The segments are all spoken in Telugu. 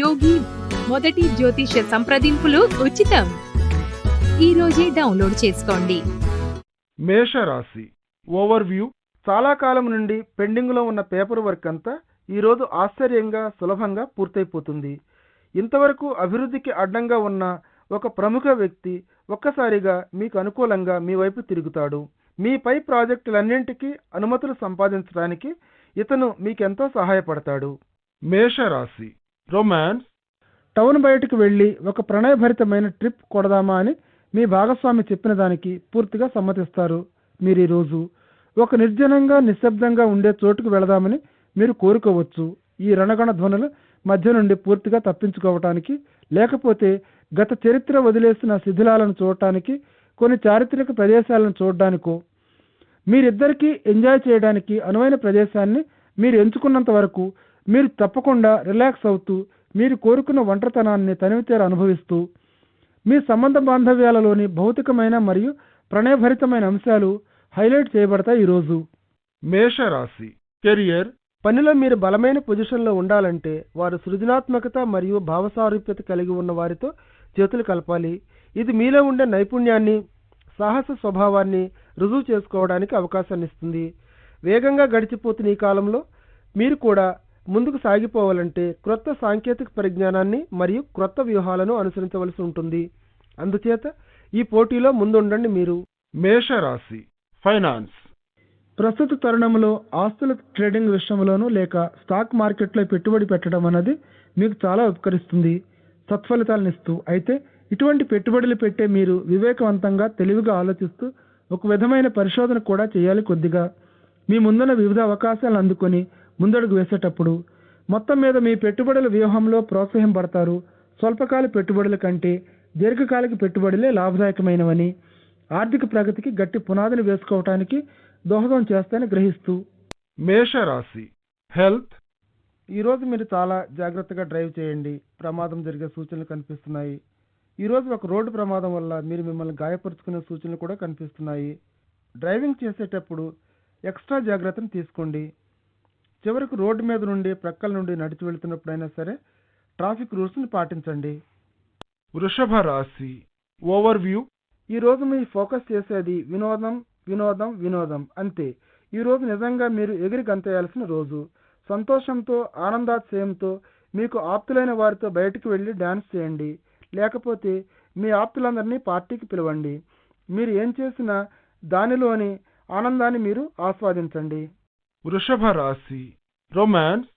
యోగి మొదటి జ్యోతిష సంప్రదింపులు ఉచితం. ఈ రోజే డౌన్లోడ్ చేసుకోండి. మేషరాశి ఓవర్వ్యూ. చాలా కాలం నుండి పెండింగ్లో ఉన్న పేపర్ వర్క్ అంతా ఈరోజు ఆశ్చర్యంగా సులభంగా పూర్తయిపోతుంది. ఇంతవరకు అభివృద్ధికి అడ్డంగా ఉన్న ఒక ప్రముఖ వ్యక్తి ఒక్కసారిగా మీకు అనుకూలంగా మీ వైపు తిరుగుతాడు. మీ పై ప్రాజెక్టులన్నింటికీ అనుమతులు సంపాదించడానికి ఇతను మీకెంతో సహాయపడతాడు. మేషరాశి రొమాన్స్. టౌన్ బయటకు వెళ్ళి ఒక ప్రణయభరితమైన ట్రిప్ కొడదామా అని మీ భాగస్వామి చెప్పిన దానికి పూర్తిగా సమ్మతిస్తారు. మీరు ఈరోజు ఒక నిర్జనంగా నిశ్శబ్దంగా ఉండే చోటుకు వెళదామని మీరు కోరుకోవచ్చు. ఈ రణగణ ధ్వనుల మధ్య నుండి పూర్తిగా తప్పించుకోవటానికి, లేకపోతే గత చరిత్ర వదిలేసిన శిథిలాలను చూడటానికి, కొన్ని చారిత్రక ప్రదేశాలను చూడడానికో, మీరిద్దరికీ ఎంజాయ్ చేయడానికి అనువైన ప్రదేశాన్ని మీరు ఎంచుకున్నంత వరకు మీరు తప్పకుండా రిలాక్స్ అవుతూ, మీరు కోరుకున్న ఒంటరితనాన్ని తనివితీర అనుభవిస్తూ, మీ సంబంధ బాంధవ్యాలలోని భౌతికమైన మరియు ప్రణయభరితమైన అంశాలు హైలైట్ చేయబడతాయి ఈరోజు. మేషరాశి కెరియర్. పనిలో మీరు బలమైన పొజిషన్లో ఉండాలంటే వారు సృజనాత్మకత మరియు భావసారూప్యత కలిగి ఉన్న వారితో చేతులు కలపాలి. ఇది మీలో ఉండే నైపుణ్యాన్ని, సాహస స్వభావాన్ని రుజువు చేసుకోవడానికి అవకాశాన్ని ఇస్తుంది. వేగంగా గడిచిపోతున్న ఈ కాలంలో మీరు కూడా ముందుకు సాగిపోవాలంటే క్రొత్త సాంకేతిక పరిజ్ఞానాన్ని మరియు క్రొత్త వ్యూహాలను అనుసరించవలసి ఉంటుంది. అందుచేత ఈ పోటీలో ముందుండండి మీరు. మేషరాశి ఫైనాన్స్. ప్రస్తుత తరుణంలో ఆస్తుల ట్రేడింగ్ విషయంలోనూ లేక స్టాక్ మార్కెట్లో పెట్టుబడి పెట్టడం అన్నది మీకు చాలా ఉపకరిస్తుంది, సత్ఫలితాలనిస్తూ. అయితే ఇటువంటి పెట్టుబడులు పెట్టే మీరు వివేకవంతంగా, తెలివిగా ఆలోచిస్తూ ఒక విధమైన పరిశోధన కూడా చేయాలి. కొద్దిగా మీ ముందున్న వివిధ అవకాశాలను అందుకొని ముందడుగు వేసేటప్పుడు మొత్తం మీద మీ పెట్టుబడుల వ్యూహంలో ప్రోత్సహింపబడతారు. స్వల్పకాల పెట్టుబడుల కంటే దీర్ఘకాలిక పెట్టుబడులే లాభదాయకమైనవని, ఆర్థిక ప్రగతికి గట్టి పునాదిని వేసుకోవటానికి దోహదం చేస్తాయని గ్రహిస్తూ. మేషరాశి హెల్త్. ఈరోజు మీరు చాలా జాగ్రత్తగా డ్రైవ్ చేయండి. ప్రమాదం జరిగే సూచనలు కనిపిస్తున్నాయి. ఈరోజు ఒక రోడ్డు ప్రమాదం వల్ల మీరు మిమ్మల్ని గాయపరుచుకునే సూచనలు కూడా కనిపిస్తున్నాయి. డ్రైవింగ్ చేసేటప్పుడు ఎక్స్ట్రా జాగ్రత్తను తీసుకోండి. చివరకు రోడ్డు మీద నుండి, ప్రక్కల నుండి నడిచి వెళుతున్నప్పుడైనా సరే ట్రాఫిక్ రూల్స్ని పాటించండి. వృషభ రాశి ఓవర్వ్యూ. ఈరోజు మీ ఫోకస్ చేసేది వినోదం, వినోదం, వినోదం అంతే. ఈరోజు నిజంగా మీరు ఎగిరి గంతేయాల్సిన రోజు. సంతోషంతో, ఆనందాతిశయంతో మీకు ఆప్తులైన వారితో బయటికి వెళ్ళి డ్యాన్స్ చేయండి. లేకపోతే మీ ఆప్తులందరినీ పార్టీకి పిలవండి. మీరు ఏం చేసినా దానిలోని ఆనందాన్ని మీరు ఆస్వాదించండి. వృషభ రాశి రొమాన్స్.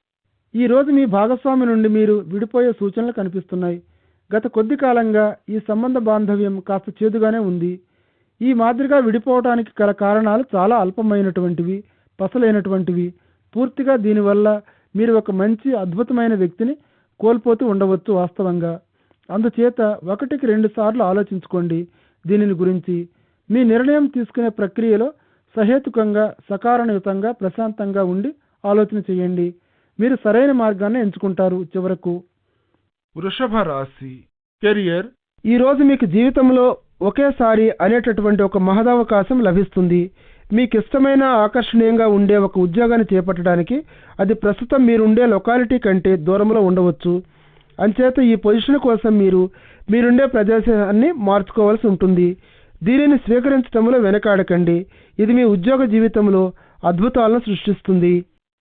ఈరోజు మీ భాగస్వామి నుండి మీరు విడిపోయే సూచనలు కనిపిస్తున్నాయి. గత కొద్ది కాలంగా ఈ సంబంధ బాంధవ్యం కాస్త చేదుగానే ఉంది. ఈ మాదిరిగా విడిపోవటానికి గల కారణాలు చాలా అల్పమైనటువంటివి, పసలైనటువంటివి. పూర్తిగా దీనివల్ల మీరు ఒక మంచి అద్భుతమైన వ్యక్తిని కోల్పోతూ ఉండవచ్చు వాస్తవంగా. అందుచేత 1-2 సార్లు ఆలోచించుకోండి దీనిని గురించి. మీ నిర్ణయం తీసుకునే ప్రక్రియలో సహేతుకంగా, సకారణయుతంగా, ప్రశాంతంగా ఉండి ఆలోచన చేయండి. మీరు సరైన మార్గాన్ని ఎంచుకుంటారు చివరకు. వృషభ రాశి కెరియర్. ఈరోజు మీకు జీవితంలో ఒకేసారి అనేటటువంటి ఒక మహదవకాశం లభిస్తుంది. మీకు ఇష్టమైన, ఆకర్షణీయంగా ఉండే ఒక ఉద్యోగాన్ని చేపట్టడానికి అది ప్రస్తుతం మీరుండే లొకాలిటీ కంటే దూరంలో ఉండవచ్చు. అంచేత ఈ పొజిషన్ కోసం మీరుండే ప్రదేశాన్ని మార్చుకోవాల్సి ఉంటుంది. దీనిని స్వీకరించడంలో వెనకాడకండి. ఇది మీ ఉద్యోగ జీవితంలో అద్భుతాలను సృష్టిస్తుంది.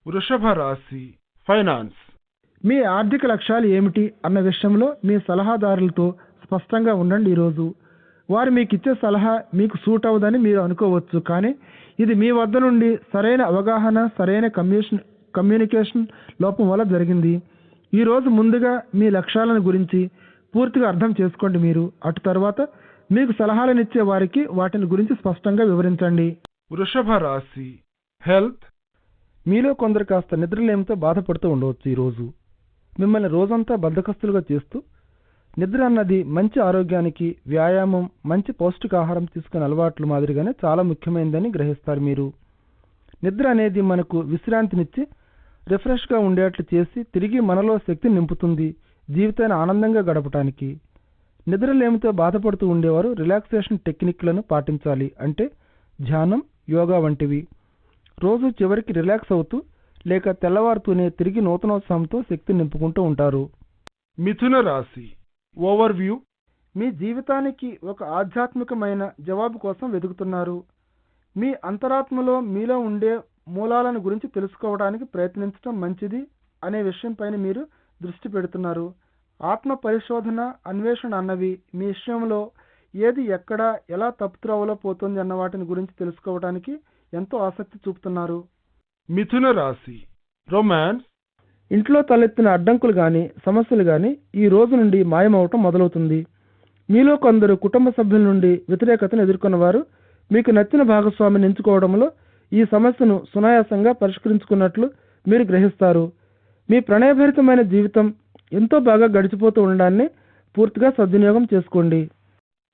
వృషభ రాశి ఫైనాన్స్. మీ ఆర్థిక లక్ష్యాలు ఏమిటి అన్న విషయంలో మీ సలహాదారులతో స్పష్టంగా ఉండండి. ఈరోజు వారు మీకు ఇచ్చే సలహా మీకు సూట్ అవ్వదని మీరు అనుకోవచ్చు, కానీ ఇది మీ వద్ద నుండి సరైన అవగాహన, సరైన కమ్యూనికేషన్ లోపం వల్ల జరిగింది. ఈరోజు ముందుగా మీ లక్ష్యాలను గురించి పూర్తిగా అర్థం చేసుకోండి. మీరు అటు తర్వాత మీకు సలహాలనిచ్చే వారికి వాటిని గురించి స్పష్టంగా వివరించండి. వృషభ రాశి హెల్త్. మీలో కొందరు కాస్త నిద్రలేమితో బాధపడుతూ ఉండవచ్చు. ఈరోజు మిమ్మల్ని రోజంతా బద్ధకస్తులుగా చేస్తూ, నిద్ర అన్నది మంచి ఆరోగ్యానికి, వ్యాయామం, మంచి పౌష్టికాహారం తీసుకునే అలవాట్లు మాదిరిగానే చాలా ముఖ్యమైనదని గ్రహిస్తారు మీరు. నిద్ర అనేది మనకు విశ్రాంతినిచ్చి రిఫ్రెష్గా ఉండేట్లు చేసి తిరిగి మనలో శక్తిని నింపుతుంది జీవితాన్ని ఆనందంగా గడపటానికి. నిద్రలేమితో బాధపడుతూ ఉండేవారు రిలాక్సేషన్ టెక్నిక్లను పాటించాలి. అంటే ధ్యానం, యోగా వంటివి. రోజు చివరికి రిలాక్స్ అవుతూ లేక తెల్లవారుతూనే తిరిగి నూతనోత్సాహంతో శక్తిని నింపుకుంటూ ఉంటారు. మిథున రాశి ఓవర్వ్యూ. మీ జీవితానికి ఒక ఆధ్యాత్మికమైన జవాబు కోసం వెతుకుతున్నారు. మీ అంతరాత్మలో మీలో ఉండే మూలాలను గురించి తెలుసుకోవడానికి ప్రయత్నించడం మంచిది అనే విషయంపైన మీరు దృష్టి పెడుతున్నారు. ఆత్మ పరిశోధన, అన్వేషణ అన్నవి మీ విషయంలో ఏది ఎక్కడ ఎలా తప్పుత్రోవలో పోతుంది అన్న వాటిని గురించి తెలుసుకోవడానికి ఎంతో ఆసక్తి చూపుతున్నారు. మిథున రాశి రొమాన్స్. ఇంట్లో తలెత్తిన అడ్డంకులు కానీ సమస్యలు కానీ ఈ రోజు నుండి మాయమవటం మొదలవుతుంది. మీలో కొందరు కుటుంబ సభ్యుల నుండి వ్యతిరేకతను ఎదుర్కొన్నవారు మీకు నచ్చిన భాగస్వామిని ఎంచుకోవడంలో ఈ సమస్యను సునాయాసంగా పరిష్కరించుకున్నట్లు మీరు గ్రహిస్తారు. మీ ప్రణయభరితమైన జీవితం ఎంతో బాగా గడిచిపోతూ ఉండడాన్ని పూర్తిగా సద్వినియోగం చేసుకోండి.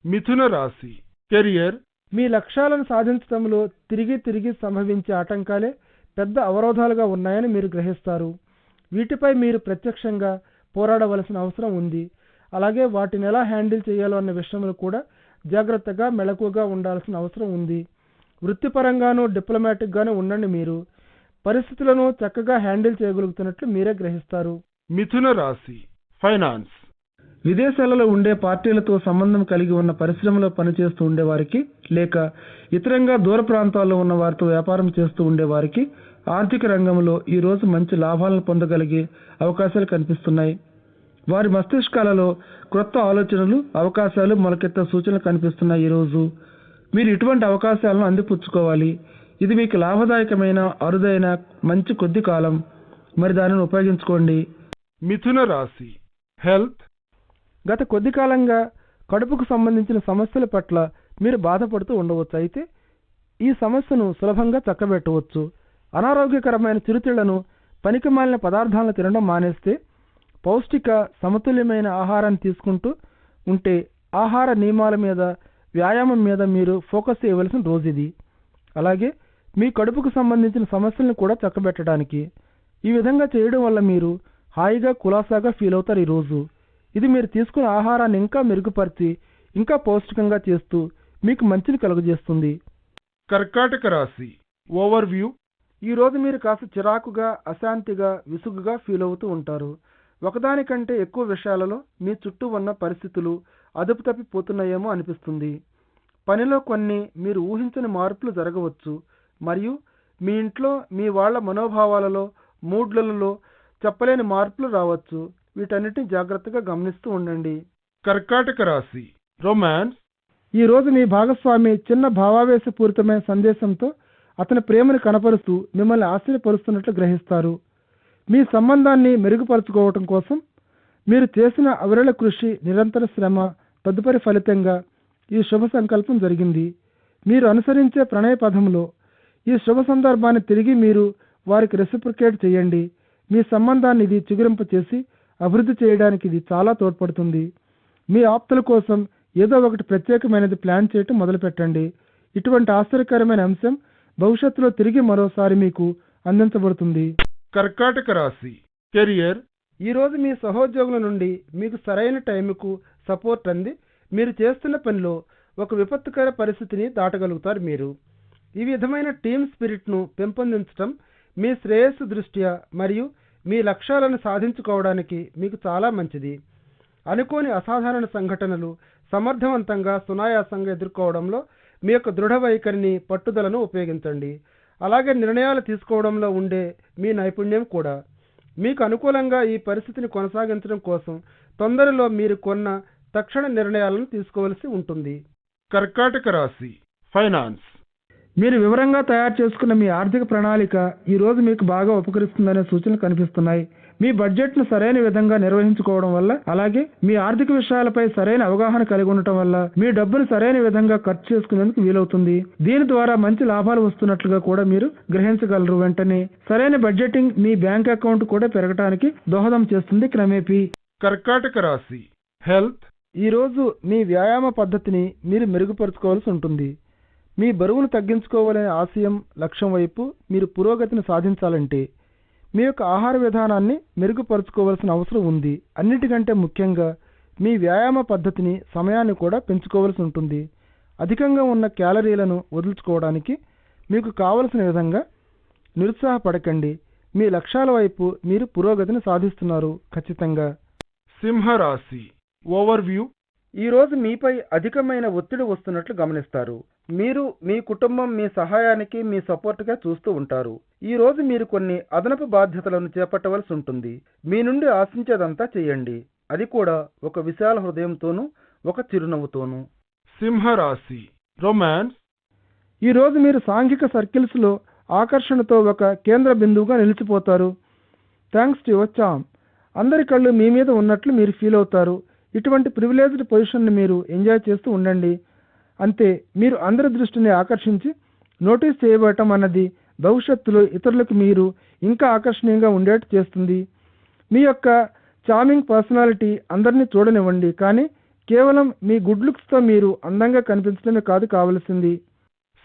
మిథున రాశి కెరియర్. మీ లక్ష్యాలను సాధించడంలో తిరిగి తిరిగి సంభవించే ఆటంకాలే పెద్ద అవరోధాలుగా ఉన్నాయని మీరు గ్రహిస్తారు. వీటిపై మీరు ప్రత్యక్షంగా పోరాడవలసిన అవసరం ఉంది. అలాగే వాటిని ఎలా హ్యాండిల్ చేయాలో అన్న విషయంలో కూడా జాగ్రత్తగా మెలకువగా ఉండాల్సిన అవసరం ఉంది. వృత్తిపరంగానూ డిప్లొమాటిక్గానూ ఉండండి. మీరు పరిస్థితులను చక్కగా హ్యాండిల్ చేయగలుగుతున్నట్లు మీరే గ్రహిస్తారు. మిథున రాశి ఫైనాన్స్. విదేశాలలో ఉండే పార్టీలతో సంబంధం కలిగి ఉన్న పరిశ్రమలో పనిచేస్తూ ఉండేవారికి లేక ఇతరంగా దూర ప్రాంతాల్లో ఉన్న వారితో వ్యాపారం చేస్తూ ఉండేవారికి ఆర్థిక రంగంలో ఈరోజు మంచి లాభాలను పొందగలిగే అవకాశాలు కనిపిస్తున్నాయి. వారి మస్తిష్కాలలో క్రొత్త ఆలోచనలు, అవకాశాలు మొలకెత్తే సూచనలు కనిపిస్తున్నాయి. ఈరోజు మీరు ఇటువంటి అవకాశాలను అందిపుచ్చుకోవాలి. ఇది మీకు లాభదాయకమైన, అరుదైన, మంచి కొద్ది కాలం. మరి దానిని ఉపయోగించుకోండి. మిథున రాశి హెల్త్. గత కొద్ది కాలంగా కడుపుకు సంబంధించిన సమస్యల పట్ల మీరు బాధపడుతూ ఉండవచ్చు. అయితే ఈ సమస్యను సులభంగా చక్కబెట్టవచ్చు. అనారోగ్యకరమైన చిరుతిళ్లను, పనికిమాలిన పదార్థాలను తినడం మానేస్తే, పౌష్టిక సమతుల్యమైన ఆహారాన్ని తీసుకుంటూ ఉంటే ఆహార నియమాల మీద, వ్యాయామం మీద మీరు ఫోకస్ చేయవలసిన రోజు ఇది. అలాగే మీ కడుపుకు సంబంధించిన సమస్యలను కూడా చక్కబెట్టడానికి ఈ విధంగా చేయడం వల్ల మీరు హాయిగా కులాసాగా ఫీల్ అవుతారు. ఈరోజు ఇది మీరు తీసుకునే ఆహారాన్ని ఇంకా మెరుగుపరిచి ఇంకా పౌష్టికంగా చేస్తూ మీకు మంచిని కలుగజేస్తుంది. కర్కాటక రాశి ఓవర్వ్యూ. ఈరోజు మీరు కాస్త చిరాకుగా, అశాంతిగా, విసుగుగా ఫీల్ అవుతూ ఉంటారు. ఒకదానికంటే ఎక్కువ విషయాలలో మీ చుట్టూ ఉన్న పరిస్థితులు అదుపు తప్పిపోతున్నాయేమో అనిపిస్తుంది. పనిలో కొన్ని మీరు ఊహించని మార్పులు జరగవచ్చు మరియు మీ ఇంట్లో మీ వాళ్ళ మనోభావాలలో, మూడ్లలో చెప్పలేని మార్పులు రావచ్చు. వీటన్నిటిని జాగ్రత్తగా గమనిస్తూ ఉండండి. కర్కాటక రాశి రొమాన్స్. ఈరోజు మీ భాగస్వామి చిన్న భావావేశపూరితమైన సందేశంతో అతని ప్రేమను కనపరుస్తూ మిమ్మల్ని ఆశ్చర్యపరుస్తున్నట్లు గ్రహిస్తారు. మీ సంబంధాన్ని మెరుగుపరుచుకోవటం కోసం మీరు చేసిన అవిరళ కృషి, నిరంతర శ్రమ తదుపరి ఫలితంగా ఈ శుభ సంకల్పం జరిగింది. మీరు అనుసరించే ప్రణయ పదంలో ఈ శుభ సందర్భాన్ని తిరిగి మీరు వారికి రెసిప్రికేట్ చేయండి. మీ సంబంధాన్ని ఇది చిగురింప చేసి అభివృద్ధి చేయడానికి ఇది చాలా తోడ్పడుతుంది. మీ ఆప్తుల కోసం ఏదో ఒకటి ప్రత్యేకమైనది ప్లాన్ చేయటం మొదలుపెట్టండి. ఇటువంటి ఆశ్చర్యకరమైన అంశం భవిష్యత్తులో తిరిగి మరోసారి మీకు అందించబడుతుంది. కర్కాటక రాశి కెరియర్. ఈరోజు మీ సహోద్యోగుల నుండి మీకు సరైన టైంకు సపోర్ట్ అంది మీరు చేస్తున్న పనిలో ఒక విపత్తుకర పరిస్థితిని దాటగలుగుతారు. మీరు ఈ విధమైన టీమ్ స్పిరిట్ను పెంపొందించడం మీ శ్రేయస్సు దృష్ట్యా మరియు మీ లక్ష్యాలను సాధించుకోవడానికి మీకు చాలా మంచిది. అనుకోని అసాధారణ సంఘటనలు సమర్థవంతంగా, సునాయాసంగా ఎదుర్కోవడంలో మీ యొక్క దృఢ వైఖరిని, పట్టుదలను ఉపయోగించండి. అలాగే నిర్ణయాలు తీసుకోవడంలో ఉండే మీ నైపుణ్యం కూడా. మీకు అనుకూలంగా ఈ పరిస్థితిని కొనసాగించడం కోసం తొందరలో మీరు కొన్న తక్షణ నిర్ణయాలను తీసుకోవలసి ఉంటుంది. కర్కాటక రాశి ఫైనాన్స్. మీరు వివరంగా తయారు చేసుకున్న మీ ఆర్థిక ప్రణాళిక ఈ రోజు మీకు బాగా ఉపకరిస్తుందనే సూచనలు కనిపిస్తున్నాయి. మీ బడ్జెట్ను సరైన విధంగా నిర్వహించుకోవడం వల్ల, అలాగే మీ ఆర్థిక విషయాలపై సరైన అవగాహన కలిగి ఉండటం వల్ల మీ డబ్బును సరైన విధంగా ఖర్చు చేసుకునేందుకు వీలవుతుంది. దీని ద్వారా మంచి లాభాలు వస్తున్నట్లుగా కూడా మీరు గ్రహించగలరు. వెంటనే సరైన బడ్జెటింగ్ మీ బ్యాంక్ అకౌంట్ కూడా పెరగడానికి దోహదం చేస్తుంది క్రమేపీ. కర్కాటక రాశి హెల్త్. ఈరోజు మీ వ్యాయామ పద్ధతిని మీరు మెరుగుపరుచుకోవాల్సి ఉంటుంది. మీ బరువును తగ్గించుకోవాలనే ఆశయం, లక్ష్యం వైపు మీరు పురోగతిని సాధించాలంటే మీ యొక్క ఆహార విధానాన్ని మెరుగుపరుచుకోవాల్సిన అవసరం ఉంది. అన్నిటికంటే ముఖ్యంగా మీ వ్యాయామ పద్ధతిని, సమయాన్ని కూడా పెంచుకోవాల్సి ఉంటుంది. అధికంగా ఉన్న క్యాలరీలను వదులుచుకోవడానికి మీకు కావలసిన విధంగా నిరుత్సాహపడకండి. మీ లక్ష్యాల వైపు మీరు పురోగతిని సాధిస్తున్నారు ఖచ్చితంగా. సింహరాశి ఓవర్వ్యూ. ఈరోజు మీపై అధికమైన ఒత్తిడి వస్తున్నట్లు గమనిస్తారు. మీరు మీ కుటుంబం మీ సహాయానికి మీ సపోర్ట్గా చూస్తూ ఉంటారు. ఈ రోజు మీరు కొన్ని అదనపు బాధ్యతలను చేపట్టవలసి ఉంటుంది. మీ నుండి ఆశించేదంతా చేయండి, అది కూడా ఒక విశాల హృదయంతోనూ ఒక చిరునవ్వుతోనూ. సింహరాశి రొమాన్స్. ఈరోజు మీరు సాంఘిక సర్కిల్స్లో ఆకర్షణతో ఒక కేంద్ర బిందువుగా నిలిచిపోతారు. థ్యాంక్స్ టు యువర్ చామ్. అందరి కళ్ళు మీ మీద ఉన్నట్లు మీరు ఫీల్ అవుతారు. ఇటువంటి ప్రివిలేజ్డ్ పొజిషన్ని మీరు ఎంజాయ్ చేస్తూ ఉండండి. అంతే, మీరు అందరి దృష్టిని ఆకర్షించి నోటీస్ చేయబడటం అన్నది భవిష్యత్తులో ఇతరులకు మీరు ఇంకా ఆకర్షణీయంగా ఉండేట్టు చేస్తుంది. మీ యొక్క చార్మింగ్ పర్సనాలిటీ అందరినీ చూడనివ్వండి, కానీ కేవలం మీ గుడ్ లుక్స్తో మీరు అందంగా కనిపించడమే కాదు కావలసింది.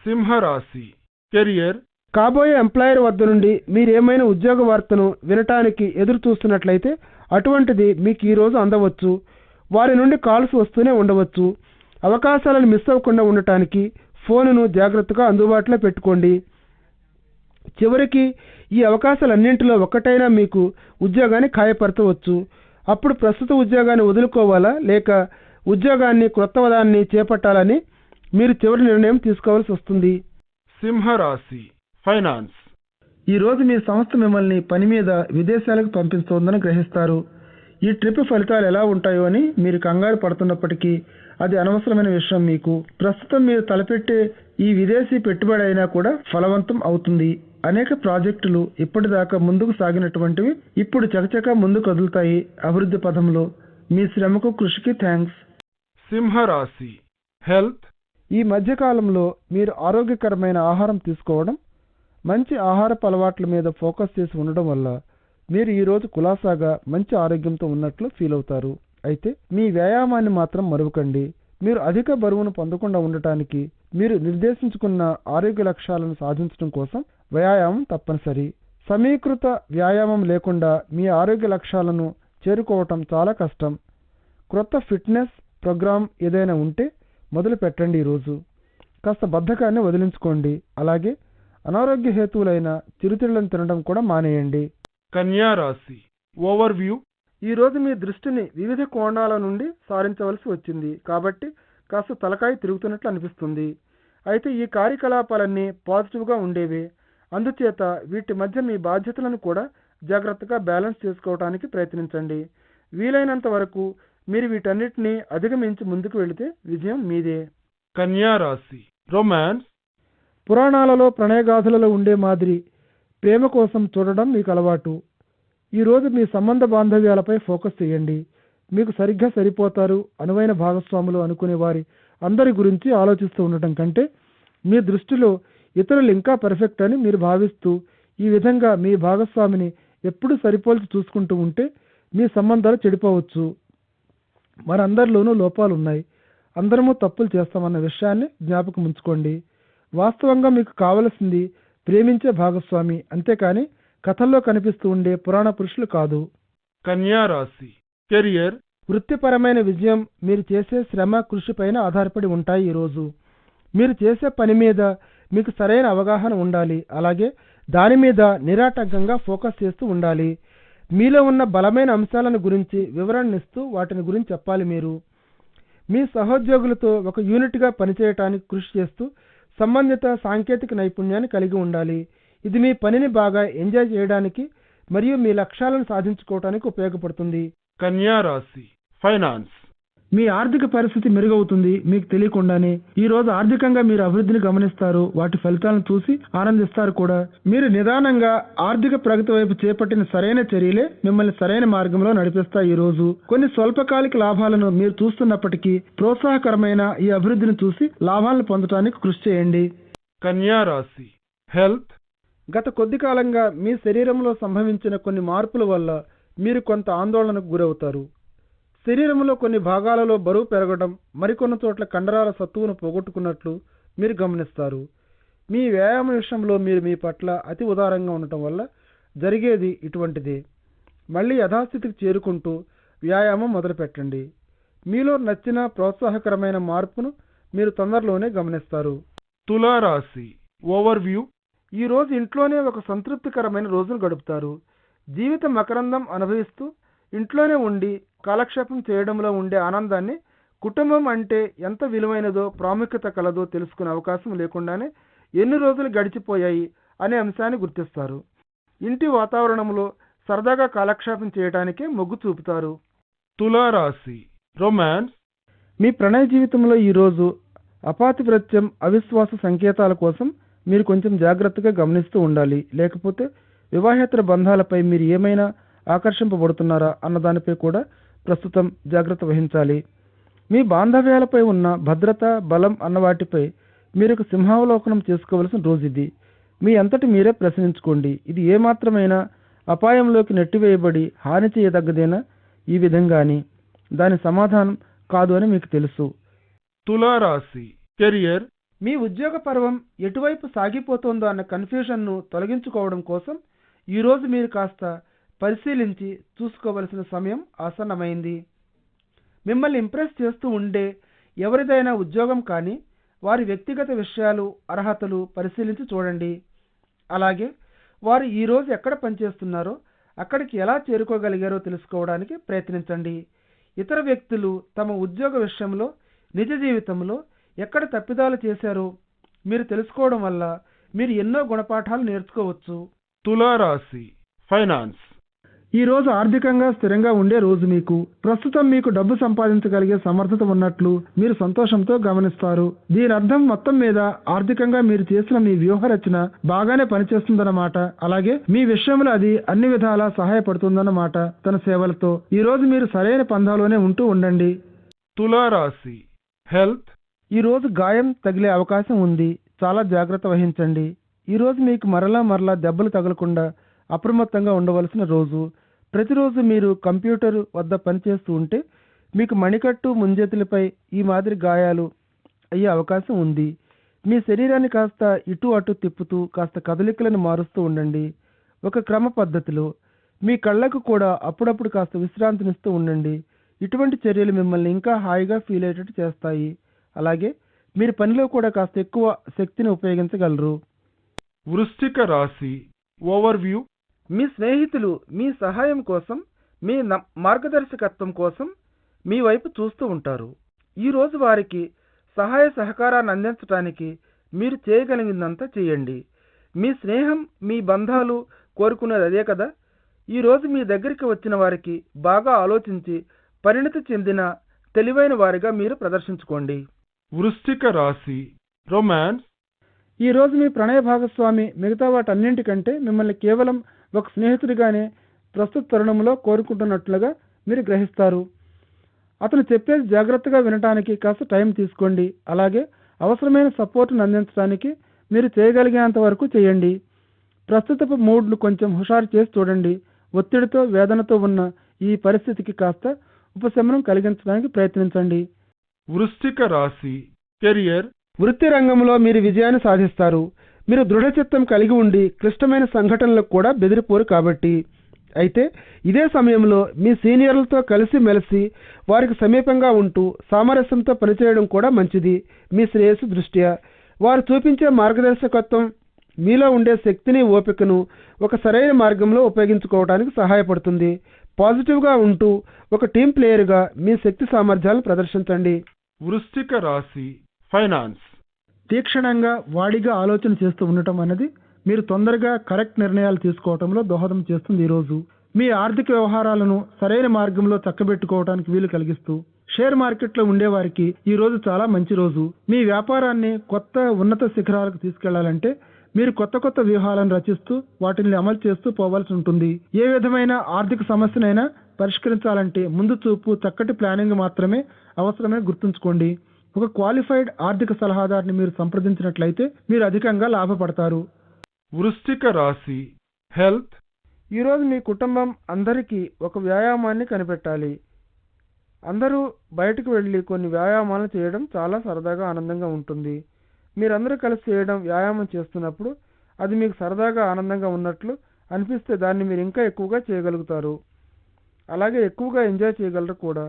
సింహరాశి కెరియర్. కాబోయే ఎంప్లాయర్ వద్ద నుండి మీరేమైనా ఉద్యోగ వార్తను వినటానికి ఎదురు చూస్తున్నట్లయితే అటువంటిది మీకు ఈరోజు అందవచ్చు. వారి నుండి కాల్స్ వస్తూనే ఉండవచ్చు. అవకాశాలను మిస్ అవ్వకుండా ఉండటానికి ఫోనును జాగ్రత్తగా అందుబాటులో పెట్టుకోండి. చివరికి ఈ అవకాశాలన్నింటిలో ఒక్కటైనా మీకు ఉద్యోగాన్ని ఖాయపరచవచ్చు. అప్పుడు ప్రస్తుత ఉద్యోగాన్ని వదులుకోవాలా లేక ఉద్యోగాన్ని క్రొత్తదాన్ని చేపట్టాలని మీరు చివరి నిర్ణయం తీసుకోవాల్సి వస్తుంది. సింహరాశి ఫైనాన్స్. ఈరోజు మీ సంస్థ మిమ్మల్ని పని మీద విదేశాలకు పంపిస్తోందని గ్రహిస్తారు. ఈ ట్రిప్ ఫలితాలు ఎలా ఉంటాయో అని మీరు కంగారు పడుతున్నప్పటికీ అది అనవసరమైన విషయం. మీకు ప్రస్తుతం మీరు తలపెట్టే ఈ విదేశీ పెట్టుబడి అయినా కూడా ఫలవంతం అవుతుంది. అనేక ప్రాజెక్టులు ఇప్పటిదాకా ముందుకు సాగినటువంటివి ఇప్పుడు చకచకా ముందుకు కదులుతాయి అభివృద్ధి పథంలో. మీ శ్రమకు కృషికి థ్యాంక్స్. సింహరాశి హెల్త్. ఈ మధ్యకాలంలో మీరు ఆరోగ్యకరమైన ఆహారం తీసుకోవడం, మంచి ఆహారపు అలవాట్ల మీద ఫోకస్ చేసి ఉండడం వల్ల మీరు ఈరోజు కులాసాగా మంచి ఆరోగ్యంతో ఉన్నట్లు ఫీల్ అవుతారు. అయితే మీ వ్యాయామాన్ని మాత్రం మరువకండి. మీరు అధిక బరువును పొందకుండా ఉండటానికి మీరు నిర్దేశించుకున్న ఆరోగ్య లక్ష్యాలను సాధించడం కోసం వ్యాయామం తప్పనిసరి. సమీకృత వ్యాయామం లేకుండా మీ ఆరోగ్య లక్ష్యాలను చేరుకోవటం చాలా కష్టం. క్రొత్త ఫిట్నెస్ ప్రోగ్రాం ఏదైనా ఉంటే మొదలు పెట్టండి. ఈరోజు కాస్త బద్ధకాన్ని వదిలించుకోండి. అలాగే అనారోగ్య హేతువులైన చిరుతిళ్లను తినడం కూడా మానేయండి. కన్యా రాశి ఓవర్వ్యూ. ఈరోజు మీ దృష్టిని వివిధ కోణాల నుండి సారించవలసి వచ్చింది కాబట్టి కాస్త తలకాయ తిరుగుతున్నట్లు అనిపిస్తుంది. అయితే ఈ కార్యకలాపాలన్నీ పాజిటివ్గా ఉండేవే. అందుచేత వీటి మధ్య మీ బాధ్యతలను కూడా జాగ్రత్తగా బ్యాలెన్స్ చేసుకోవడానికి ప్రయత్నించండి. వీలైనంత వరకు మీరు వీటన్నిటిని అధిగమించి ముందుకు వెళితే విజయం మీదే. కన్యా రాశి రొమాన్స్. పురాణాలలో ప్రణయగాథలలో ఉండే మాదిరి ప్రేమ కోసం చూడడం మీకు అలవాటు. ఈరోజు మీ సంబంధ బాంధవ్యాలపై ఫోకస్ చేయండి. మీకు సరిగ్గా సరిపోతారు అనువైన భాగస్వాములు అనుకునే వారి అందరి గురించి ఆలోచిస్తూ ఉండటం కంటే మీ దృష్టిలో ఇతరులు ఇంకా పర్ఫెక్ట్ అని మీరు భావిస్తూ ఈ విధంగా మీ భాగస్వామిని ఎప్పుడు సరిపోల్చి చూసుకుంటూ ఉంటే మీ సంబంధాలు చెడిపోవచ్చు. మనందరిలోనూ లోపాలు ఉన్నాయి, అందరము తప్పులు చేస్తామన్న విషయాన్ని జ్ఞాపకం ఉంచుకోండి. వాస్తవంగా మీకు కావలసింది ప్రేమించే భాగస్వామి, అంతేకాని కథల్లో కనిపిస్తూ ఉండే పురాణ పురుషులు కాదు. కన్యా రాశి కెరియర్. వృత్తిపరమైన విజయం మీరు చేసే శ్రమ కృషిపైన ఆధారపడి ఉంటాయి. ఈరోజు మీరు చేసే పని మీద మీకు సరైన అవగాహన ఉండాలి. అలాగే దాని మీద నిరాటంకంగా ఫోకస్ చేస్తూ ఉండాలి. మీలో ఉన్న బలమైన అంశాలను గురించి వివరణనిస్తూ వాటిని గురించి చెప్పాలి. మీరు మీ సహోద్యోగులతో ఒక యూనిట్గా పనిచేయటానికి కృషి చేస్తూ సంబంధిత సాంకేతిక నైపుణ్యాన్ని కలిగి ఉండాలి. ఇది మీ పనిని బాగా ఎంజాయ్ చేయడానికి మరియు మీ లక్ష్యాలను సాధించుకోవడానికి ఉపయోగపడుతుంది. కన్యా రాశి ఫైనాన్స్. మీ ఆర్థిక పరిస్థితి మెరుగవుతుంది మీకు తెలియకుండానే. ఈ రోజు ఆర్థికంగా మీరు అభివృద్ధిని గమనిస్తారు. వాటి ఫలితాలను చూసి ఆనందిస్తారు కూడా. మీరు నిదానంగా ఆర్థిక ప్రగతి వైపు చేపట్టిన సరైన చర్యలే మిమ్మల్ని సరైన మార్గంలో నడిపిస్తాయి. ఈ రోజు కొన్ని స్వల్పకాలిక లాభాలను మీరు చూస్తున్నప్పటికీ ప్రోత్సాహకరమైన ఈ అభివృద్ధిని చూసి లాభాలను పొందడానికి కృషి చేయండి. కన్యా రాశి హెల్త్. గత కొద్ది కాలంగా మీ శరీరంలో సంభవించిన కొన్ని మార్పుల వల్ల మీరు కొంత ఆందోళనకు గురవుతారు. శరీరంలో కొన్ని భాగాలలో బరువు పెరగడం, మరికొన్ని చోట్ల కండరాల సత్తువును పోగొట్టుకున్నట్లు మీరు గమనిస్తారు. మీ వ్యాయామం విషయంలో మీరు మీ పట్ల అతి ఉదారంగా ఉండటం వల్ల జరిగేది ఇటువంటిదే. మళ్ళీ యథాస్థితికి చేరుకుంటూ వ్యాయామం మొదలుపెట్టండి. మీలో నచ్చిన ప్రోత్సాహకరమైన మార్పును మీరు తొందరలోనే గమనిస్తారు. తులారాశి ఓవర్వ్యూ. ఈరోజు ఇంట్లోనే ఒక సంతృప్తికరమైన రోజును గడుపుతారు. జీవిత మకరందం అనుభవిస్తూ ఇంట్లోనే ఉండి కాలక్షేపం చేయడంలో ఉండే ఆనందాన్ని, కుటుంబం అంటే ఎంత విలువైనదో ప్రాముఖ్యత కలదో తెలుసుకునే అవకాశం లేకుండానే ఎన్ని రోజులు గడిచిపోయాయి అనే అంశాన్ని గుర్తిస్తారు. ఇంటి వాతావరణంలో సరదాగా కాలక్షేపం చేయడానికే మొగ్గు చూపుతారు. తులారాశి రొమాన్స్. మీ ప్రణయ జీవితంలో ఈరోజు అపాతివ్రత్యం, అవిశ్వాస సంకేతాల కోసం మీరు కొంచెం జాగ్రత్తగా గమనిస్తూ ఉండాలి. లేకపోతే వివాహేతర బంధాలపై మీరు ఏమైనా ఆకర్షింపబడుతున్నారా అన్న దానిపై కూడా ప్రస్తుతం జాగ్రత్త వహించాలి. మీ బాంధవ్యాలపై ఉన్న భద్రత, బలం అన్న వాటిపై మీరు ఒక సింహావలోకనం చేసుకోవలసిన రోజు ఇది. మీ అంతటి మీరే ప్రశ్నించుకోండి, ఇది ఏమాత్రమైనా అపాయంలోకి నెట్టివేయబడి హాని చేయదగ్గదేనా ఈ విధంగాని? దాని సమాధానం కాదు అని మీకు తెలుసు. తులారాశి కెరియర్. మీ ఉద్యోగ పర్వం ఎటువైపు సాగిపోతుందో అన్న కన్ఫ్యూజన్ను తొలగించుకోవడం కోసం ఈరోజు మీరు కాస్త పరిశీలించి చూసుకోవలసిన సమయం ఆసన్నమైంది. మిమ్మల్ని ఇంప్రెస్ చేస్తూ ఉండే ఎవరిదైనా ఉద్యోగం కానీ వారి వ్యక్తిగత విషయాలు, అర్హతలు పరిశీలించి చూడండి. అలాగే వారు ఈరోజు ఎక్కడ పనిచేస్తున్నారో అక్కడికి ఎలా చేరుకోగలిగారో తెలుసుకోవడానికి ప్రయత్నించండి. ఇతర వ్యక్తులు తమ ఉద్యోగ విషయంలో, నిజ జీవితంలో ఎక్కడ తప్పిదాలు చేశారో మీరు తెలుసుకోవడం వల్ల మీరు ఎన్నో గుణపాఠాలు నేర్చుకోవచ్చు. తులారాశి ఫైనాన్స్. ఈ రోజు ఆర్థికంగా స్థిరంగా ఉండే రోజు. మీకు ప్రస్తుతం మీకు డబ్బు సంపాదించగలిగే సమర్థత ఉన్నట్లు మీరు సంతోషంతో గమనిస్తారు. దీని అర్థం మొత్తం మీద ఆర్థికంగా మీరు చేసిన మీ వ్యూహ రచన బాగానే పనిచేస్తుందన్నమాట. అలాగే మీ విషయంలో అది అన్ని విధాలా సహాయపడుతుందన్నమాట తన సేవలతో. ఈ రోజు మీరు సరైన పందాలోనే ఉంటూ ఉండండి. తులారాశి హెల్త్. ఈ రోజు గాయం తగిలే అవకాశం ఉంది, చాలా జాగ్రత్త వహించండి. ఈ రోజు మీకు మరలా దెబ్బలు తగలకుండా అప్రమత్తంగా ఉండవలసిన రోజు. ప్రతిరోజు మీరు కంప్యూటర్ వద్ద పనిచేస్తూ ఉంటే మీకు మణికట్టు, ముంజేతులపై ఈ మాదిరి గాయాలు అయ్యే అవకాశం ఉంది. మీ శరీరాన్ని కాస్త ఇటు అటు తిప్పుతూ కాస్త కదలికలను మారుస్తూ ఉండండి ఒక క్రమ పద్ధతిలో. మీ కళ్ళకు కూడా అప్పుడప్పుడు కాస్త విశ్రాంతినిస్తూ ఉండండి. ఇటువంటి చర్యలు మిమ్మల్ని ఇంకా హాయిగా ఫీల్ అయ్యేటట్టు చేస్తాయి. అలాగే మీరు పనిలో కూడా కాస్త ఎక్కువ శక్తిని ఉపయోగించగలరు. వృశ్చిక రాశి ఓవర్వ్యూ. మీ స్నేహితులు మీ సహాయం కోసం, మీ మార్గదర్శకత్వం కోసం మీ వైపు చూస్తూ ఉంటారు. ఈరోజు వారికి సహాయ సహకారాన్ని అందించడానికి మీరు చేయగలిగిందంతా చేయండి. మీ స్నేహం, మీ బంధాలు కోరుకునేది అదే కదా. ఈరోజు మీ దగ్గరికి వచ్చిన వారికి బాగా ఆలోచించి పరిణతి చెందిన తెలివైన వారిగా మీరు ప్రదర్శించుకోండి. వృశ్చిక రాశి రొమాన్స్. ఈరోజు మీ ప్రణయ భాగస్వామి మిగతా వాటన్నింటికంటే మిమ్మల్ని కేవలం ఒక స్నేహితుడిగానే ప్రస్తుత తరుణంలో కోరుకుంటున్నట్లుగా మీరు గ్రహిస్తారు. అతను చెప్పేది జాగ్రత్తగా వినటానికి కాస్త టైం తీసుకోండి. అలాగే అవసరమైన సపోర్ట్ను అందించడానికి మీరు చేయగలిగేంత వరకు చేయండి. ప్రస్తుతపు మూడ్ను కొంచెం హుషారు చేసి చూడండి. ఒత్తిడితో, వేదనతో ఉన్న ఈ పరిస్థితికి కాస్త ఉపశమనం కలిగించడానికి ప్రయత్నించండి. వృశ్చిక రాశి కెరియర్. వృత్తి రంగంలో మీరు విజయాన్ని సాధిస్తారు. మీరు దృఢచిత్తం కలిగి ఉండి క్లిష్టమైన సంఘటనలకు కూడా బెదిరిపోరు కాబట్టి. అయితే ఇదే సమయంలో మీ సీనియర్లతో కలిసి మెలిసి వారికి సమీపంగా ఉంటూ సామరస్యంతో పనిచేయడం కూడా మంచిది. మీ శ్రేయస్సు దృష్ట్యా వారు చూపించే మార్గదర్శకత్వం మీలో ఉండే శక్తిని, ఓపికను ఒక సరైన మార్గంలో ఉపయోగించుకోవడానికి సహాయపడుతుంది. పాజిటివ్గా ఉంటూ ఒక టీం ప్లేయర్గా మీ శక్తి సామర్థ్యాలను ప్రదర్శించండి. వృశ్చిక రాశి ఫైనాన్స్. తీక్షణంగా, వాడిగా ఆలోచన చేస్తూ ఉండటం అనేది మీరు తొందరగా కరెక్ట్ నిర్ణయాలు తీసుకోవడంలో దోహదం చేస్తుంది. ఈరోజు మీ ఆర్థిక వ్యవహారాలను సరైన మార్గంలో చక్కబెట్టుకోవడానికి వీలు కలిగిస్తూ షేర్ మార్కెట్లో ఉండేవారికి ఈ రోజు చాలా మంచి రోజు. మీ వ్యాపారాన్ని కొత్త ఉన్నత శిఖరాలకు తీసుకెళ్లాలంటే మీరు కొత్త వ్యూహాలను రచిస్తూ వాటిని అమలు చేస్తూ పోవాల్సి ఉంటుంది. ఏ విధమైన ఆర్థిక సమస్యనైనా పరిష్కరించాలంటే ముందు చూపు, చక్కటి ప్లానింగ్ మాత్రమే అవసరమే గుర్తుంచుకోండి. ఒక క్వాలిఫైడ్ ఆర్థిక సలహాదారుని మీరు సంప్రదించినట్లయితే మీరు అధికంగా లాభపడతారు. వృశ్చిక రాశి హెల్త్. ఈరోజు మీ కుటుంబం అందరికీ ఒక వ్యాయామాన్ని కనిపెట్టాలి. అందరూ బయటకు వెళ్ళి కొన్ని వ్యాయామాలు చేయడం చాలా సరదాగా, ఆనందంగా ఉంటుంది. మీరందరూ కలిసి చేయడం, వ్యాయామం చేస్తున్నప్పుడు అది మీకు సరదాగా, ఆనందంగా ఉన్నట్లు అనిపిస్తే దాన్ని మీరు ఇంకా ఎక్కువగా చేయగలుగుతారు. అలాగే ఎక్కువగా ఎంజాయ్ చేయగలరు కూడా.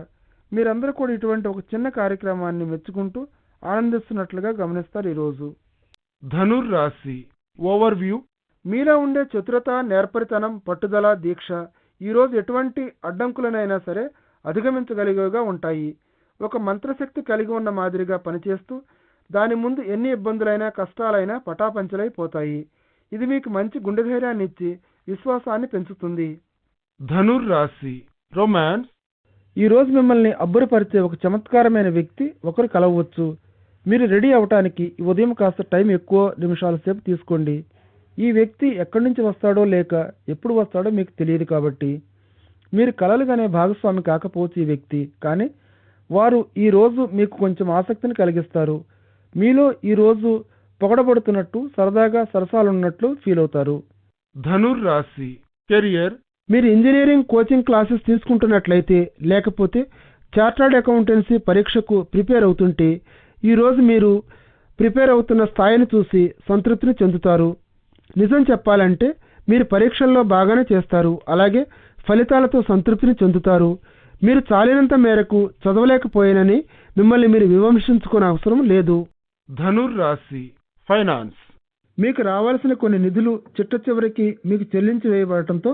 మీరందరూ కూడా ఇటువంటి ఒక చిన్న కార్యక్రమాన్ని మెచ్చుకుంటూ ఆనందిస్తున్నట్లుగా గమనిస్తారు ఈరోజు. ధనుర్రాశి ఓవర్వ్యూ. మీలో ఉండే చతురత, నేర్పరితనం, పట్టుదల, దీక్ష ఈరోజు ఎటువంటి అడ్డంకులనైనా సరే అధిగమించగలిగేవిగా ఉంటాయి. ఒక మంత్రశక్తి కలిగి ఉన్న మాదిరిగా పనిచేస్తూ దాని ముందు ఎన్ని ఇబ్బందులైనా కష్టాలైనా పటాపంచలైపోతాయి. ఇది మీకు మంచి గుండె ధైర్యాన్ని ఇచ్చి విశ్వాసాన్ని పెంచుతుంది. ధనుర్రాశి రొమాన్స్. ఈరోజు మిమ్మల్ని అబ్బురపరిచే ఒక చమత్కారమైన వ్యక్తి ఒకరు కలవచ్చు. మీరు రెడీ అవటానికి ఈ ఉదయం కాస్త టైం ఎక్కువ నిమిషాల సేపు తీసుకోండి. ఈ వ్యక్తి ఎక్కడి నుంచి వస్తాడో లేక ఎప్పుడు వస్తాడో మీకు తెలియదు కాబట్టి మీరు కలలుగానే భాగస్వామి కాకపోవచ్చు ఈ వ్యక్తి. కానీ వారు ఈరోజు మీకు కొంచెం ఆసక్తిని కలిగిస్తారు. మీలో ఈరోజు పొగడబడుతున్నట్టు సరదాగా సరసాలున్నట్లు ఫీల్ అవుతారు. ధనుర్రాశి కెరియర్. మీరు ఇంజనీరింగ్ కోచింగ్ క్లాసెస్ తీసుకుంటున్నట్లయితే లేకపోతే చార్టర్డ్ అకౌంటెన్సీ పరీక్షకు ప్రిపేర్ అవుతుంటే ఈరోజు మీరు ప్రిపేర్ అవుతున్న స్థాయిని చూసి సంతృప్తిని చెందుతారు. నిజం చెప్పాలంటే మీరు పరీక్షల్లో బాగానే చేస్తారు. అలాగే ఫలితాలతో సంతృప్తిని చెందుతారు. మీరు చాలినంత మేరకు చదవలేకపోయానని మిమ్మల్ని మీరు విమర్శించుకునే అవసరం లేదు. ధనుర్రాశి ఫైనాన్స్. మీకు రావాల్సిన కొన్ని నిధులు చిట్ట చివరికి మీకు చెల్లించి వేయబడటంతో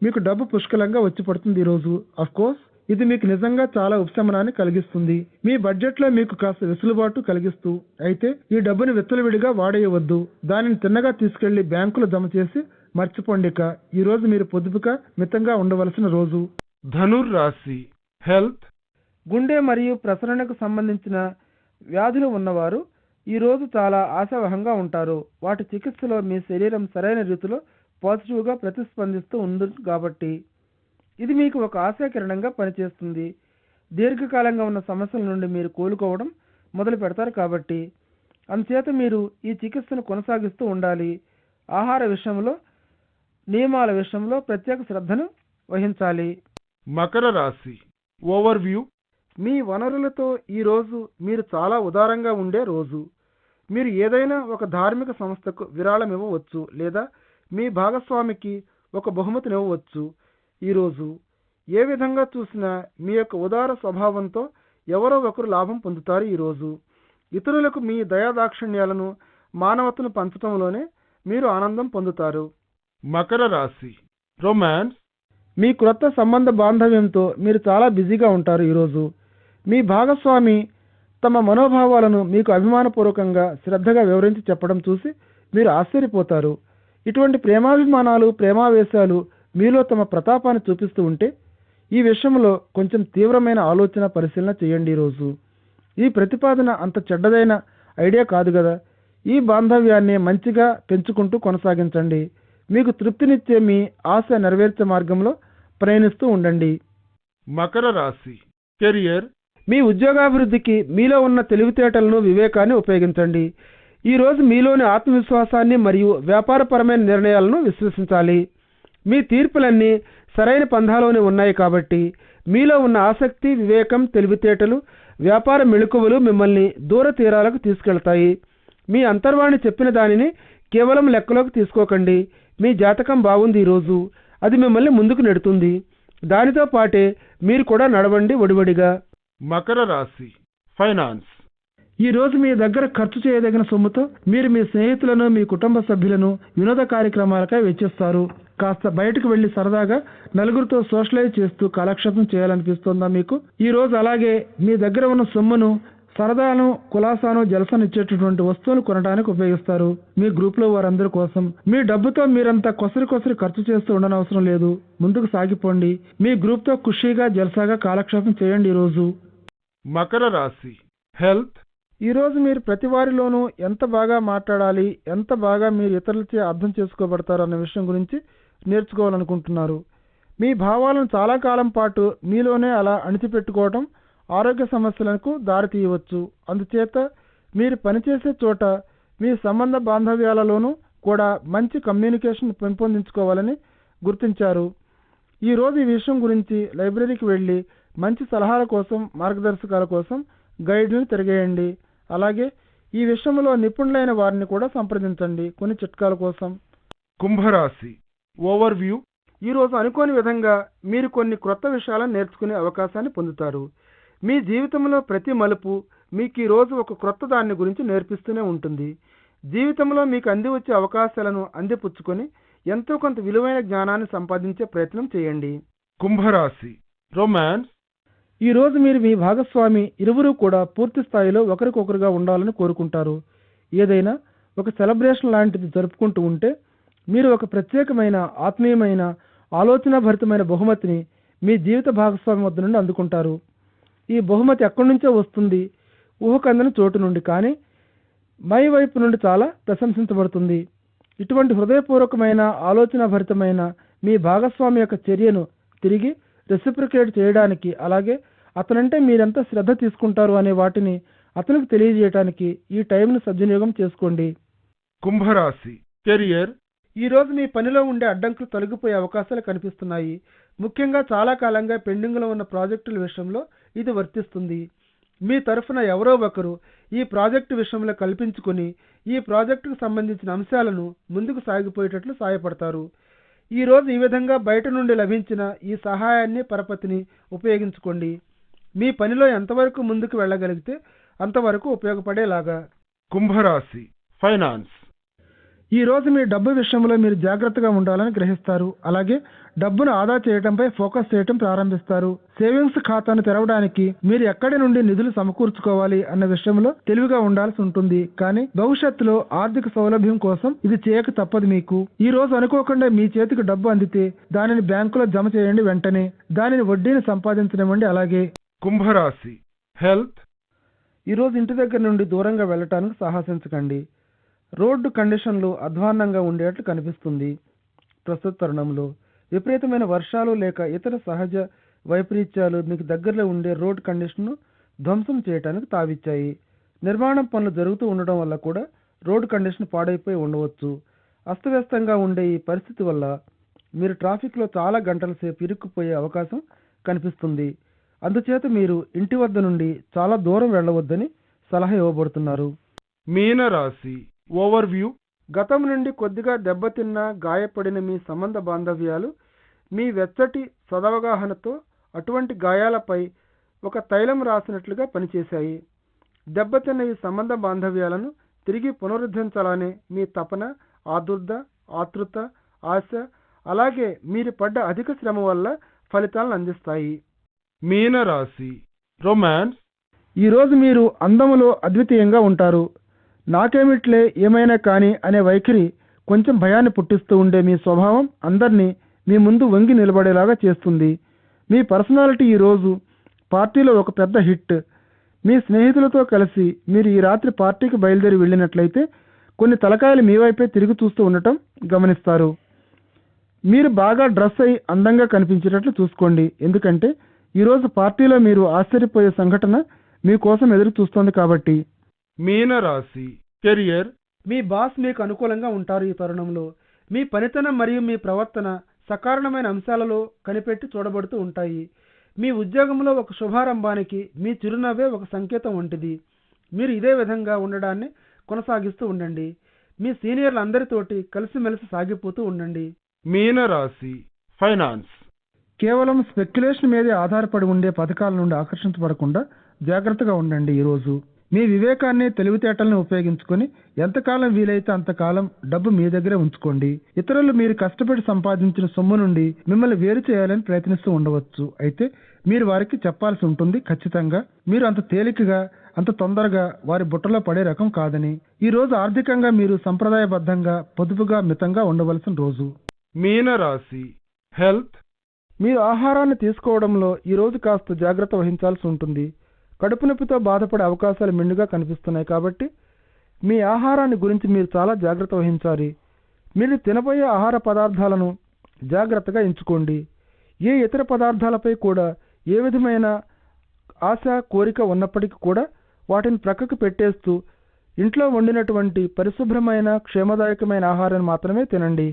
మీకు డబ్బు పుష్కలంగా వచ్చి పడుతుంది ఈరోజు. కోర్స్ ఇది మీకు నిజంగా చాలా ఉపశమనాన్ని కలిగిస్తుంది. మీ బడ్జెట్లో మీకు కాస్త వెసులుబాటు కలిగిస్తూ అయితే ఈ డబ్బుని విచ్చలవిడిగా వాడేయవద్దు. దానిని తిన్నగా తీసుకెళ్లి బ్యాంకులో జమ చేసి మర్చిపోండిక. ఈరోజు మీరు పొదుపుగా మితంగా ఉండవలసిన రోజు. ధనుర్రాశి హెల్త్. గుండె మరియు ప్రసరణకు సంబంధించిన వ్యాధులు ఉన్నవారు ఈరోజు చాలా ఆశావహంగా ఉంటారు. వాటి చికిత్సలో మీ శరీరం సరైన రీతిలో పాజిటివ్గా ప్రతిస్పందిస్తూ ఉంది కాబట్టి ఇది మీకు ఒక ఆశాకిరణంగా పనిచేస్తుంది. దీర్ఘకాలంగా ఉన్న సమస్యల నుండి మీరు కోలుకోవడం మొదలు పెడతారు కాబట్టి అందుచేత మీరు ఈ చికిత్సను కొనసాగిస్తూ ఉండాలి. ఆహార విషయంలో నియమాల విషయంలో ప్రత్యేక శ్రద్ధను వహించాలి. మకర రాశి ఓవర్వ్యూ. మీ వనరులతో ఈరోజు మీరు చాలా ఉదారంగా ఉండే రోజు. మీరు ఏదైనా ఒక ధార్మిక సంస్థకు విరాళం ఇవ్వవచ్చు లేదా మీ భాగస్వామికి ఒక బహుమతినివ్వవచ్చు. ఈరోజు ఏ విధంగా చూసినా మీ యొక్క ఉదార స్వభావంతో ఎవరో ఒకరు లాభం పొందుతారు. ఈరోజు ఇతరులకు మీ దయాదాక్షిణ్యాలను మానవతను పంచడంలోనే మీరు ఆనందం పొందుతారు. మకర రాశి రొమాన్స్. మీ క్రొత్త సంబంధ బాంధవ్యంతో మీరు చాలా బిజీగా ఉంటారు. ఈరోజు మీ భాగస్వామి తమ మనోభావాలను మీకు అభిమానపూర్వకంగా శ్రద్ధగా వివరించి చెప్పడం చూసి మీరు ఆశ్చర్యపోతారు. ఇటువంటి ప్రేమాభిమానాలు ప్రేమావేశాలు మీలో తమ ప్రతాపాన్ని చూపిస్తూ ఉంటే ఈ విషయంలో కొంచెం తీవ్రమైన ఆలోచన పరిశీలన చేయండి. ఈరోజు ఈ ప్రతిపాదన అంత చెడ్డదైన ఐడియా కాదు కదా. ఈ బాంధవ్యాన్ని మంచిగా పెంచుకుంటూ కొనసాగించండి. మీకు తృప్తినిచ్చే మీ ఆశ నెరవేర్చే మార్గంలో ప్రయాణిస్తూ ఉండండి. మకర రాశి కెరియర్. మీ ఉద్యోగాభివృద్ధికి మీలో ఉన్న తెలివితేటలను వివేకాన్ని ఉపయోగించండి. ఈరోజు మీలోని ఆత్మవిశ్వాసాన్ని మరియు వ్యాపారపరమైన నిర్ణయాలను విశ్వసించాలి. మీ తీర్పులన్నీ సరైన పంథాలోనే ఉన్నాయి కాబట్టి మీలో ఉన్న ఆసక్తి వివేకం తెలివితేటలు వ్యాపార మెళకువలు మిమ్మల్ని దూర తీరాలకు తీసుకెళ్తాయి. మీ అంతర్వాణి చెప్పిన దానిని కేవలం లెక్కలోకి తీసుకోకండి. మీ జాతకం బాగుంది. ఈరోజు అది మిమ్మల్ని ముందుకు నెడుతుంది. దానితో పాటే మీరు కూడా నడవండి ఒడివడిగా. మకర రాశి ఫైనాన్స్. ఈరోజు మీ దగ్గర ఖర్చు చేయదగిన సొమ్ముతో మీరు మీ స్నేహితులను మీ కుటుంబ సభ్యులను వినోద కార్యక్రమాలకై వెచ్చిస్తారు. కాస్త బయటకు వెళ్లి సరదాగా నలుగురితో సోషలైజ్ చేస్తూ కాలక్షేపం చేయాలనిపిస్తోందా మీకు? ఈరోజు అలాగే మీ దగ్గర ఉన్న సొమ్మును సరదాను కులాసాను జలసాను ఇచ్చేటటువంటి వస్తువులు కొనడానికి ఉపయోగిస్తారు. మీ గ్రూప్లో వారందరి కోసం మీ డబ్బుతో మీరంతా కొసరి ఖర్చు చేస్తూ ఉండనవసరం లేదు. ముందుకు సాగిపోండి. మీ గ్రూప్తో ఖుషీగా జలసాగా కాలక్షేపం చేయండి. ఈరోజు మకర రాశి హెల్త్. ఈరోజు మీరు ప్రతి వారిలోనూ ఎంత బాగా మాట్లాడాలి, ఎంత బాగా మీరు ఇతరులచే అర్థం చేసుకోబడతారు అన్న విషయం గురించి నేర్చుకోవాలనుకుంటున్నారు. మీ భావాలను చాలా కాలం పాటు మీలోనే అలా అణిచిపెట్టుకోవడం ఆరోగ్య సమస్యలకు దారితీయవచ్చు. అందుచేత మీరు పనిచేసే చోట మీ సంబంధ బాంధవ్యాలలోనూ కూడా మంచి కమ్యూనికేషన్ పెంపొందించుకోవాలని గుర్తించారు. ఈరోజు ఈ విషయం గురించి లైబ్రరీకి వెళ్ళి మంచి సలహాల కోసం మార్గదర్శకాల కోసం గైడ్ని తిరగేయండి. అలాగే ఈ విషయంలో నిపుణులైన వారిని కూడా సంప్రదించండి కొన్ని చిట్కాల కోసం. కుంభరాశి ఓవర్వ్యూ. ఈరోజు అనుకోని విధంగా మీరు కొన్ని క్రొత్త విషయాలను నేర్చుకునే అవకాశాన్ని పొందుతారు. మీ జీవితంలో ప్రతి మలుపు మీకు ఈరోజు ఒక క్రొత్త దాన్ని గురించి నేర్పిస్తూనే ఉంటుంది. జీవితంలో మీకు అంది వచ్చే అవకాశాలను అందిపుచ్చుకొని ఎంతో కొంత విలువైన జ్ఞానాన్ని సంపాదించే ప్రయత్నం చేయండి. కుంభరాశి రొమాన్స్ ఈరోజు మీరు మీ భాగస్వామి ఇరువురు కూడా పూర్తి స్థాయిలో ఒకరికొకరుగా ఉండాలని కోరుకుంటారు. ఏదైనా ఒక సెలబ్రేషన్ లాంటిది జరుపుకుంటూ ఉంటే మీరు ఒక ప్రత్యేకమైన ఆత్మీయమైన ఆలోచనాభరితమైన బహుమతిని మీ జీవిత భాగస్వామి వద్ద నుండి అందుకుంటారు. ఈ బహుమతి ఎక్కడి నుంచో వస్తుంది, ఊహకందని చోటు నుండి, కానీ మై వైపు నుండి చాలా ప్రశంసించబడుతుంది. ఇటువంటి హృదయపూర్వకమైన ఆలోచనాభరితమైన మీ భాగస్వామి యొక్క చర్యను తిరిగి రెసిప్రికేట్ చేయడానికి, అలాగే అతనంటే మీరెంత శ్రద్ధ తీసుకుంటారు అనే వాటిని అతనికి తెలియజేయడానికి ఈ టైంను సద్వినియోగం చేసుకోండి. కుంభరాశి కెరియర్ ఈరోజు మీ పనిలో ఉండే అడ్డంకులు తొలగిపోయే అవకాశాలు కనిపిస్తున్నాయి. ముఖ్యంగా చాలా కాలంగా పెండింగ్లో ఉన్న ప్రాజెక్టుల విషయంలో ఇది వర్తిస్తుంది. మీ తరఫున ఎవరో ఒకరు ఈ ప్రాజెక్టు విషయంలో కల్పించుకుని ఈ ప్రాజెక్టుకు సంబంధించిన అంశాలను ముందుకు సాగిపోయేటట్లు సహాయపడతారు. ఈరోజు ఈ విధంగా బయట నుండి లభించిన ఈ సహాయాన్ని పరపతిని ఉపయోగించుకోండి. మీ పనిలో ఎంతవరకు ముందుకు వెళ్ళగలిగితే అంతవరకు ఉపయోగపడేలాగా. కుంభరాశి ఫైనాన్స్ ఈరోజు మీ డబ్బు విషయంలో మీరు జాగ్రత్తగా ఉండాలని గ్రహిస్తారు. అలాగే డబ్బును ఆదా చేయడంపై ఫోకస్ చేయడం ప్రారంభిస్తారు. సేవింగ్స్ ఖాతాను తెరవడానికి మీరు ఎక్కడి నుండి నిధులు సమకూర్చుకోవాలి అన్న విషయంలో తెలివిగా ఉండాల్సి ఉంటుంది. కానీ భవిష్యత్తులో ఆర్థిక సౌలభ్యం కోసం ఇది చేయక తప్పదు మీకు. ఈ రోజు అనుకోకుండా మీ చేతికి డబ్బు అందితే దానిని బ్యాంకులో జమ చేయండి. వెంటనే దానిని వడ్డీని సంపాదించనివ్వండి. అలాగే కుంభరాశి హెల్త్ ఈరోజు ఇంటి దగ్గర నుండి దూరంగా వెళ్ళటానికి సాహసించకండి. రోడ్డు కండిషన్లు అధ్వాన్నంగా ఉండేట్లు కనిపిస్తుంది. ప్రస్తుత తరుణంలో విపరీతమైన వర్షాలు లేక ఇతర సహజ వైపరీత్యాలు మీకు దగ్గరలో ఉండే రోడ్ కండిషన్ను ధ్వంసం చేయడానికి తావిచ్చాయి. నిర్మాణం పనులు జరుగుతూ ఉండడం వల్ల కూడా రోడ్ కండిషన్ పాడైపోయి ఉండవచ్చు. అస్తవ్యస్తంగా ఉండే ఈ పరిస్థితి వల్ల మీరు ట్రాఫిక్లో చాలా గంటల సేపు ఇరుక్కుపోయే అవకాశం కనిపిస్తుంది. అందుచేత మీరు ఇంటి వద్ద నుండి చాలా దూరం వెళ్ళవద్దని సలహా ఇవ్వబడుతున్నారు. మీనరాశి ఓవర్వ్యూ గతం నుండి కొద్దిగా దెబ్బతిన్న గాయపడిన మీ సంబంధ బాంధవ్యాలు మీ వెచ్చటి సదవగాహనతో అటువంటి గాయాలపై ఒక తైలం రాసినట్లుగా పనిచేశాయి. దెబ్బతిన్న ఈ సంబంధ బాంధవ్యాలను తిరిగి పునరుద్ధరించాలనే మీ తపన, ఆతృత, ఆశ, అలాగే మీరు పడ్డ అధిక శ్రమ వల్ల ఫలితాలను అందిస్తాయి. మీనరాశి రొమాన్స్ ఈరోజు మీరు అందములో అద్వితీయంగా ఉంటారు. నాకేమిట్లే ఏమైనా కానీ అనే వైఖరి కొంచెం భయాన్ని పుట్టిస్తూ ఉండే మీ స్వభావం అందరినీ మీ ముందు వంగి నిలబడేలాగా చేస్తుంది. మీ పర్సనాలిటీ ఈరోజు పార్టీలో ఒక పెద్ద హిట్. మీ స్నేహితులతో కలిసి మీరు ఈ రాత్రి పార్టీకి బయలుదేరి వెళ్ళినట్లయితే కొన్ని తలకాయలు మీ వైపే తిరిగి చూస్తూ ఉండటం గమనిస్తారు. మీరు బాగా డ్రెస్ అయి అందంగా కనిపించేటట్లు చూసుకోండి. ఎందుకంటే ఈరోజు పార్టీలో మీరు ఆశ్చర్యపోయే సంఘటన మీకోసం ఎదురు చూస్తోంది కాబట్టి. మీనరాశి కెరియర్ మీ బాస్ మీకు అనుకూలంగా ఉంటారు. ఈ తరుణంలో మీ పనితనం మరియు మీ ప్రవర్తన సకారణమైన అంశాలలో కనిపెట్టి చూడబడుతూ ఉంటాయి. మీ ఉద్యోగంలో ఒక శుభారంభానికి మీ చిరునవ్వే ఒక సంకేతం వంటిది. మీరు ఇదే విధంగా ఉండడాన్ని కొనసాగిస్తూ ఉండండి. మీ సీనియర్లందరితోటి కలిసిమెలిసి సాగిపోతూ ఉండండి. మీనరాశి ఫైనాన్స్ కేవలం స్పెక్యులేషన్ మీదే ఆధారపడి ఉండే పథకాల నుండి ఆకర్షించబడకుండా జాగ్రత్తగా ఉండండి. ఈరోజు మీ వివేకాన్ని, తెలివితేటలను ఉపయోగించుకొని ఎంతకాలం వీలైతే అంతకాలం డబ్బు మీ దగ్గరే ఉంచుకోండి. ఇతరులు మీరు కష్టపడి సంపాదించిన సొమ్ము నుండి మిమ్మల్ని వేరు చేయాలని ప్రయత్నిస్తూ ఉండవచ్చు. అయితే మీరు వారికి చెప్పాల్సి ఉంటుంది ఖచ్చితంగా. మీరు అంత తేలికగా, అంత తొందరగా వారి బుట్టలో పడే రకం కాదని. ఈ రోజు ఆర్థికంగా మీరు సంప్రదాయబద్ధంగా, పొదుపుగా, మితంగా ఉండవలసిన రోజు. మీనరాశి హెల్త్ మీరు ఆహారాన్ని తీసుకోవడంలో ఈ రోజు కాస్త జాగ్రత్త వహించాల్సి ఉంటుంది. కడుపు నొప్పితో బాధపడే అవకాశాలు మెండుగా కనిపిస్తున్నాయి కాబట్టి మీ ఆహారాన్ని గురించి మీరు చాలా జాగ్రత్త వహించాలి. మీరు తినబోయే ఆహార పదార్థాలను జాగ్రత్తగా ఎంచుకోండి. ఏ ఇతర పదార్థాలపై కూడా ఏ విధమైన ఆశ, కోరిక ఉన్నప్పటికీ కూడా వాటిని ప్రక్కకు పెట్టేస్తూ ఇంట్లో వండినటువంటి పరిశుభ్రమైన, క్షేమదాయకమైన ఆహారాన్ని మాత్రమే తినండి.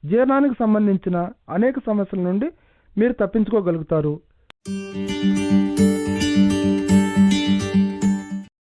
జీర్ణానికి సంబంధించిన అనేక సమస్యల నుండి మీరు తప్పించుకోగలుగుతారు.